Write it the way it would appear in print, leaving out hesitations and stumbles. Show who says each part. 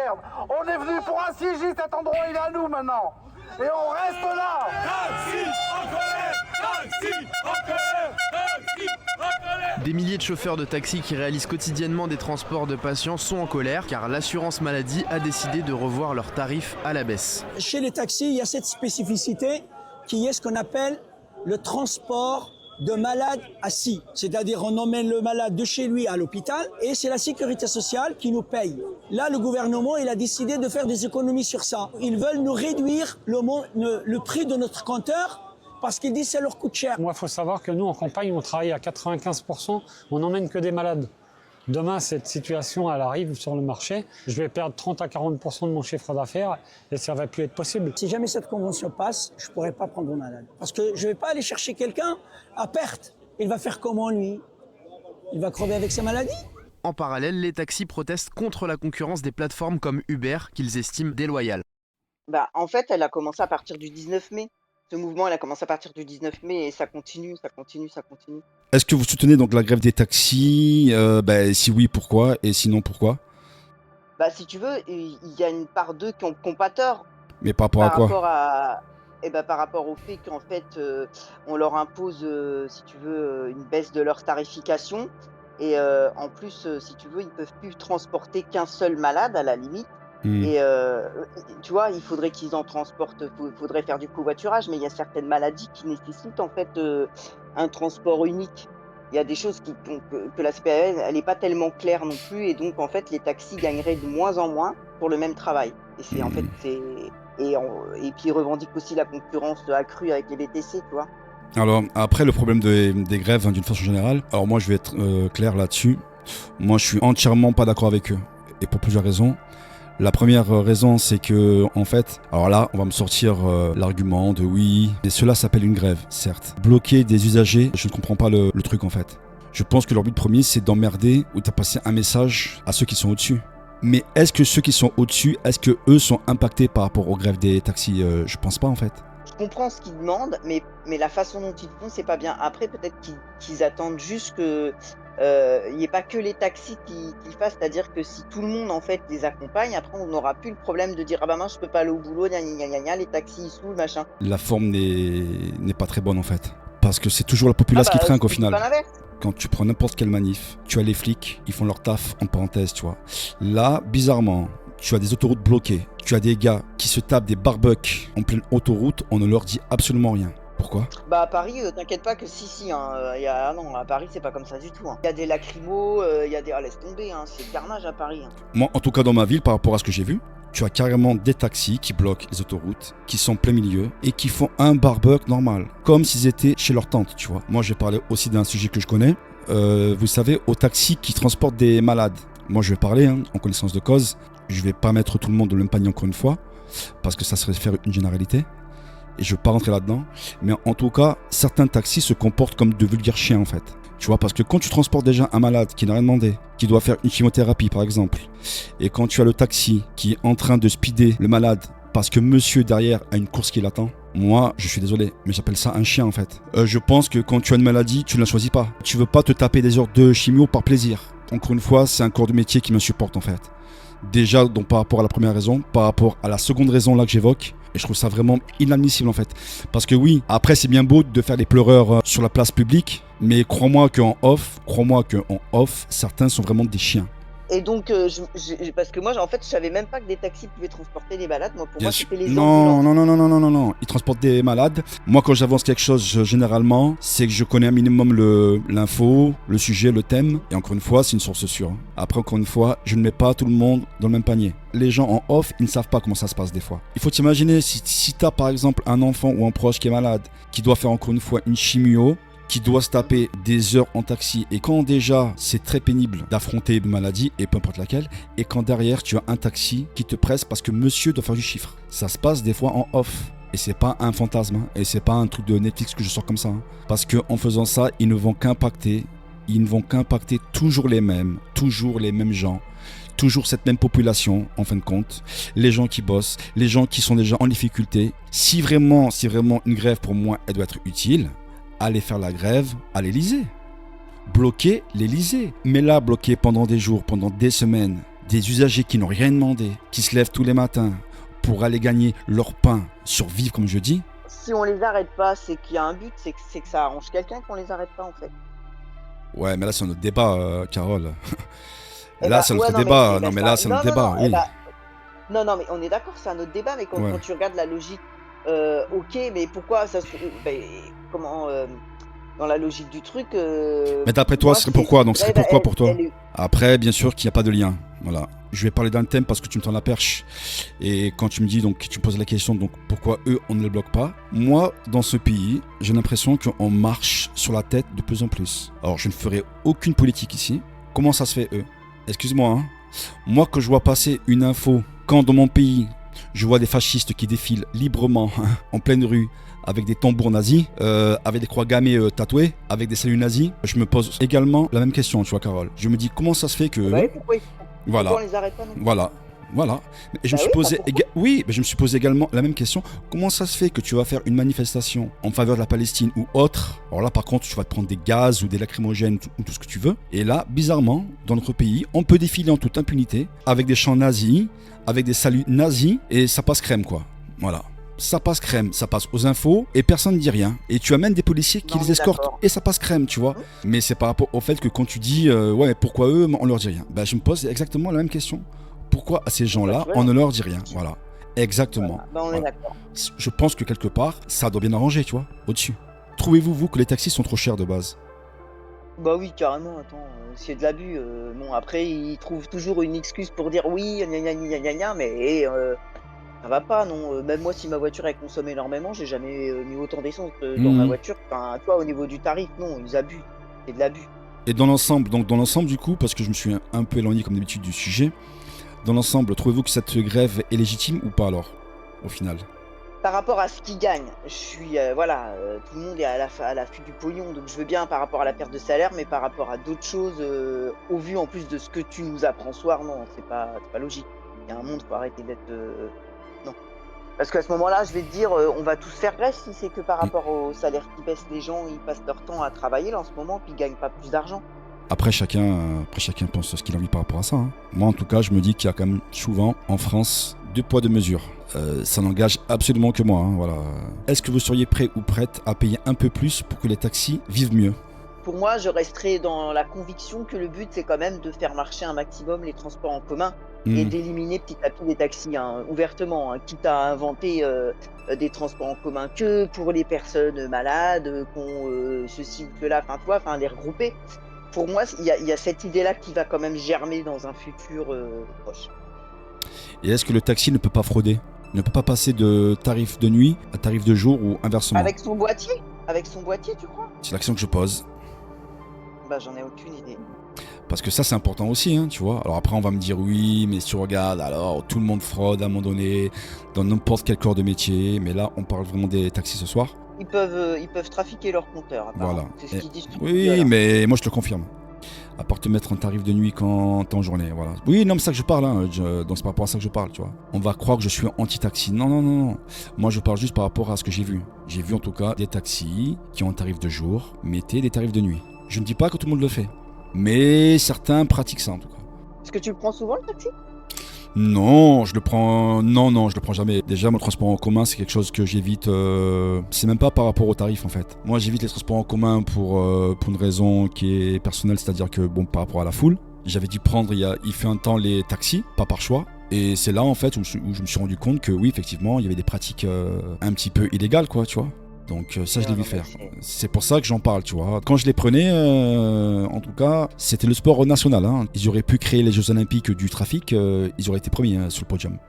Speaker 1: merde. On est venu pour assiéger cet endroit, il est à nous maintenant. Et on reste là.
Speaker 2: Taxi en colère, taxi en colère, taxi en colère.
Speaker 3: Des milliers de chauffeurs de taxi qui réalisent quotidiennement des transports de patients sont en colère car l'assurance maladie a décidé de revoir leurs tarifs à la baisse.
Speaker 4: Chez les taxis, il y a cette spécificité qui est ce qu'on appelle le transport de malades assis. C'est-à-dire on emmène le malade de chez lui à l'hôpital et c'est la sécurité sociale qui nous paye. Là, le gouvernement, il a décidé de faire des économies sur ça. Ils veulent nous réduire le prix de notre compteur parce qu'ils disent que ça leur coûte cher.
Speaker 5: Moi, il faut savoir que nous, en campagne, on travaille à 95%, on n'emmène que des malades. Demain, cette situation, elle arrive sur le marché. Je vais perdre 30 à 40% de mon chiffre d'affaires et ça ne va plus être possible.
Speaker 4: Si jamais cette convention passe, je ne pourrai pas prendre un malade. Parce que je ne vais pas aller chercher quelqu'un à perte. Il va faire comment, lui? Il va crever avec sa maladie?
Speaker 3: En parallèle, les taxis protestent contre la concurrence des plateformes comme Uber qu'ils estiment déloyale.
Speaker 6: En fait, elle a commencé à partir du 19 mai. Ce mouvement, elle a commencé à partir du 19 mai et ça continue, ça continue, ça continue.
Speaker 7: Est-ce que vous soutenez donc la grève des taxis? Si oui, pourquoi? Et sinon, pourquoi?
Speaker 6: Si tu veux, il y a une part d'eux qui ont pas tort.
Speaker 7: Mais par rapport à quoi?
Speaker 6: Par rapport au fait qu'en fait, on leur impose, si tu veux, une baisse de leur tarification. Et en plus, si tu veux, ils peuvent plus transporter qu'un seul malade à la limite. Et tu vois, il faudrait qu'ils en transportent, faudrait faire du covoiturage, mais il y a certaines maladies qui nécessitent en fait un transport unique. Il y a des choses que la CPAM, elle n'est pas tellement claire non plus, et donc en fait les taxis gagneraient de moins en moins pour le même travail. Et c'est en fait et puis ils revendiquent aussi la concurrence accrue avec les VTC, tu vois.
Speaker 7: Alors après le problème des grèves d'une façon générale, alors moi je vais être clair là-dessus. Moi je suis entièrement pas d'accord avec eux, et pour plusieurs raisons. La première raison, c'est que, en fait, alors là, on va me sortir l'argument de oui, et cela s'appelle une grève, certes. Bloquer des usagers, je ne comprends pas le truc, en fait. Je pense que leur but premier, c'est d'emmerder ou de passer un message à ceux qui sont au-dessus. Mais est-ce que ceux qui sont au-dessus, est-ce que eux sont impactés par rapport aux grèves des taxis? Je pense pas, en fait.
Speaker 6: Je comprends ce qu'ils demandent, mais la façon dont ils le font, c'est pas bien. Après, peut-être qu'ils attendent juste que il n'y ait pas que les taxis qui le fassent, c'est-à-dire que si tout le monde en fait les accompagne, après on n'aura plus le problème de dire mince, je peux pas aller au boulot, les taxis ils saoulent, machin.
Speaker 7: La forme n'est pas très bonne en fait, parce que c'est toujours la populace qui trinque au final. Quand tu prends n'importe quelle manif, tu as les flics, ils font leur taf en parenthèse, tu vois. Là, bizarrement, tu as des autoroutes bloquées, tu as des gars qui se tapent des barbecues en pleine autoroute, on ne leur dit absolument rien. Pourquoi?
Speaker 6: À Paris, t'inquiète pas que si, hein, non, à Paris c'est pas comme ça du tout. Hein. Il y a des lacrymos, il y a des... laisse tomber, hein, c'est carnage à Paris. Hein.
Speaker 7: Moi, en tout cas dans ma ville, par rapport à ce que j'ai vu, tu as carrément des taxis qui bloquent les autoroutes, qui sont en plein milieu et qui font un barbecue normal, comme s'ils étaient chez leur tante, tu vois. Moi, je vais parler aussi d'un sujet que je connais. Vous savez, aux taxis qui transportent des malades. Moi, je vais parler en connaissance de cause. Je vais pas mettre tout le monde dans le même panier encore une fois, parce que ça serait faire une généralité. Et je ne veux pas rentrer là-dedans. Mais en tout cas, certains taxis se comportent comme de vulgaires chiens en fait. Tu vois, parce que quand tu transportes déjà un malade qui n'a rien demandé, qui doit faire une chimiothérapie par exemple, et quand tu as le taxi qui est en train de speeder le malade parce que monsieur derrière a une course qui l'attend, moi je suis désolé, mais j'appelle ça un chien en fait. Je pense que quand tu as une maladie, tu ne la choisis pas. Tu veux pas te taper des heures de chimio par plaisir. Encore une fois, c'est un corps de métier qui m'insupporte en fait. Déjà, donc par rapport à la première raison, par rapport à la seconde raison là que j'évoque, et je trouve ça vraiment inadmissible en fait. Parce que oui, après c'est bien beau de faire des pleureurs sur la place publique, mais crois-moi qu'en off, certains sont vraiment des chiens.
Speaker 6: Et donc, parce que moi, en fait, je savais même pas que des taxis pouvaient transporter des malades. Moi, pour moi, c'était les
Speaker 7: ambulances. Non. Ils transportent des malades. Moi, quand j'avance quelque chose, généralement, c'est que je connais un minimum l'info, le sujet, le thème. Et encore une fois, c'est une source sûre. Après, encore une fois, je ne mets pas tout le monde dans le même panier. Les gens en off, ils ne savent pas comment ça se passe des fois. Il faut t'imaginer, si tu as par exemple un enfant ou un proche qui est malade, qui doit faire encore une fois une chimio, qui doit se taper des heures en taxi, et quand déjà c'est très pénible d'affronter une maladie, et peu importe laquelle, et quand derrière tu as un taxi qui te presse parce que monsieur doit faire du chiffre. Ça se passe des fois en off, et c'est pas un fantasme, et c'est pas un truc de Netflix que je sors comme ça, parce que en faisant ça, ils ne vont qu'impacter toujours les mêmes gens, toujours cette même population en fin de compte, les gens qui bossent, les gens qui sont déjà en difficulté. Si vraiment une grève pour moi elle doit être utile, aller faire la grève à l'Elysée. Bloquer l'Elysée. Mais là, bloquer pendant des jours, pendant des semaines, des usagers qui n'ont rien demandé, qui se lèvent tous les matins pour aller gagner leur pain, survivre comme je dis.
Speaker 6: Si on les arrête pas, c'est qu'il y a un but, c'est que ça arrange quelqu'un qu'on les arrête pas en fait.
Speaker 7: Ouais, mais là c'est un autre débat, Carole.
Speaker 6: Eh
Speaker 7: Là
Speaker 6: bah,
Speaker 7: c'est un
Speaker 6: ouais,
Speaker 7: autre
Speaker 6: non, mais
Speaker 7: débat.
Speaker 6: c'est
Speaker 7: Non, mais
Speaker 6: ça.
Speaker 7: là c'est un
Speaker 6: Non,
Speaker 7: autre
Speaker 6: non,
Speaker 7: débat,
Speaker 6: non, eh
Speaker 7: oui.
Speaker 6: bah, non, mais on est d'accord, c'est un autre débat, mais
Speaker 7: Ouais.
Speaker 6: quand tu regardes la logique, ok, mais pourquoi ça se. Ben, comment. Dans la logique du truc.
Speaker 7: Mais d'après toi,
Speaker 6: Moi,
Speaker 7: ce serait pourquoi? Donc, ce serait
Speaker 6: grève,
Speaker 7: pourquoi pour toi?
Speaker 6: elle est-
Speaker 7: Après, bien sûr qu'il n'y a pas de lien. Voilà. Je vais parler d'un thème parce que tu me tends la perche. Et quand tu me dis, donc, tu me poses la question, donc, pourquoi eux, on ne les bloque pas? Moi, dans ce pays, j'ai l'impression qu'on marche sur la tête de plus en plus. Alors, je ne ferai aucune politique ici. Comment ça se fait, eux? Excuse-moi, hein. Moi, que je vois passer une info, quand dans mon pays, je vois des fascistes qui défilent librement en pleine rue, avec des tambours nazis, avec des croix gammées tatouées, avec des saluts nazis, je me pose également la même question, tu vois, Carole. Je me dis, comment ça se fait que...
Speaker 6: Ouais, pourquoi
Speaker 7: Voilà,
Speaker 6: on les arrête pas non plus
Speaker 7: voilà, voilà. Et je me
Speaker 6: Bah
Speaker 7: suis
Speaker 6: oui,
Speaker 7: posé,
Speaker 6: bah pourquoi
Speaker 7: oui, mais je me suis posé également la même question. Comment ça se fait que tu vas faire une manifestation en faveur de la Palestine ou autre? Alors là, par contre, tu vas te prendre des gaz ou des lacrymogènes ou tout ce que tu veux. Et là, bizarrement, dans notre pays, on peut défiler en toute impunité avec des chants nazis, avec des saluts nazis, et ça passe crème, quoi. Voilà. Ça passe crème, ça passe aux infos et personne ne dit rien. Et tu amènes des policiers qui
Speaker 6: Non,
Speaker 7: les
Speaker 6: mais
Speaker 7: escortent
Speaker 6: d'accord.
Speaker 7: et ça passe crème, tu vois. Mais c'est par rapport au fait que quand tu dis ouais, mais pourquoi eux, on leur dit rien? Ben, je me pose exactement la même question. Pourquoi à ces gens-là,
Speaker 6: tu vois,
Speaker 7: on ne leur dit rien? Voilà. Exactement.
Speaker 6: Bah, on est
Speaker 7: Voilà.
Speaker 6: d'accord.
Speaker 7: Je pense que quelque part, ça doit bien arranger, tu vois, au-dessus. Trouvez-vous, vous, que les taxis sont trop chers de base?
Speaker 6: Bah oui, carrément, attends, c'est de l'abus. Bon, après, ils trouvent toujours une excuse pour dire oui, gna gna gna gna gna, mais ça va pas, non. Même moi, si ma voiture elle consomme énormément, j'ai jamais mis autant d'essence dans ma
Speaker 7: Mhm.
Speaker 6: voiture. Enfin, toi, au niveau du tarif, non, ils abusent. C'est de l'abus.
Speaker 7: Et dans l'ensemble, donc dans l'ensemble du coup, parce que je me suis un peu éloigné comme d'habitude du sujet, dans l'ensemble, trouvez-vous que cette grève est légitime ou pas alors, au final?
Speaker 6: Par rapport à ce qu'ils gagnent, je suis voilà, tout le monde est à l'affût du pognon, donc je veux bien par rapport à la perte de salaire, mais par rapport à d'autres choses, au vu en plus de ce que tu nous apprends ce soir, non, c'est pas logique. Il y a un monde, faut arrêter d'être non. Parce qu'à ce moment-là, je vais te dire, on va tous faire grève si c'est que par rapport au salaire qui baisse, les gens ils passent leur temps à travailler là en ce moment, puis ils gagnent pas plus d'argent.
Speaker 7: Après chacun pense ce qu'il a envie par rapport à ça, hein. Moi en tout cas, je me dis qu'il y a quand même souvent en France deux poids deux mesures. Ça n'engage absolument que moi, hein, voilà. Est-ce que vous seriez prêt ou prête à payer un peu plus pour que les taxis vivent mieux?
Speaker 6: Pour moi, je resterai dans la conviction que le but c'est quand même de faire marcher un maximum les transports en commun et
Speaker 7: Mhm.
Speaker 6: d'éliminer petit à petit les taxis, hein, ouvertement, hein, quitte à inventer des transports en commun que pour les personnes malades, qu'on ceci ou cela, enfin toi, enfin les regrouper. Pour moi, il y a cette idée-là qui va quand même germer dans un futur proche.
Speaker 7: Et est-ce que le taxi ne peut pas frauder? Ne peut pas passer de tarif de nuit à tarif de jour ou inversement?
Speaker 6: Avec son boîtier, tu crois?
Speaker 7: C'est l'action que je pose.
Speaker 6: Bah j'en ai aucune idée.
Speaker 7: Parce que ça, c'est important aussi, hein, tu vois. Alors après, on va me dire, oui, mais si tu regardes, alors tout le monde fraude à un moment donné, dans n'importe quel corps de métier. Mais là, on parle vraiment des taxis ce soir.
Speaker 6: Ils peuvent trafiquer leur compteur, apparemment.
Speaker 7: Voilà.
Speaker 6: C'est ce qu'ils disent.
Speaker 7: Oui,
Speaker 6: Voilà.
Speaker 7: mais moi, je te le confirme. À part te mettre en tarif de nuit quand t'es en journée, voilà. Oui, non, mais c'est ça que je parle, hein. Donc c'est par rapport à ça que je parle, tu vois. On va croire que je suis anti-taxi. Non, non, non, non. Moi, je parle juste par rapport à ce que j'ai vu. J'ai vu en tout cas des taxis qui ont un tarif de jour, mettaient des tarifs de nuit. Je ne dis pas que tout le monde le fait. Mais certains pratiquent ça en tout cas.
Speaker 6: Est-ce que tu le prends souvent le taxi?
Speaker 7: Non, je le prends. Non, je le prends jamais. Déjà, mon transport en commun, c'est quelque chose que j'évite. C'est même pas par rapport au tarif en fait. Moi, j'évite les transports en commun pour une raison qui est personnelle, c'est-à-dire que bon, par rapport à la foule, j'avais dû prendre il fait un temps les taxis, pas par choix. Et c'est là en fait où je me suis rendu compte que oui, effectivement, il y avait des pratiques un petit peu illégales, quoi, tu vois. Donc ça, je l'ai vu faire. C'est pour ça que j'en parle, tu vois. Quand je les prenais, en tout cas, c'était le sport national, hein. Ils auraient pu créer les Jeux Olympiques du trafic, ils auraient été premiers, hein, sur le podium.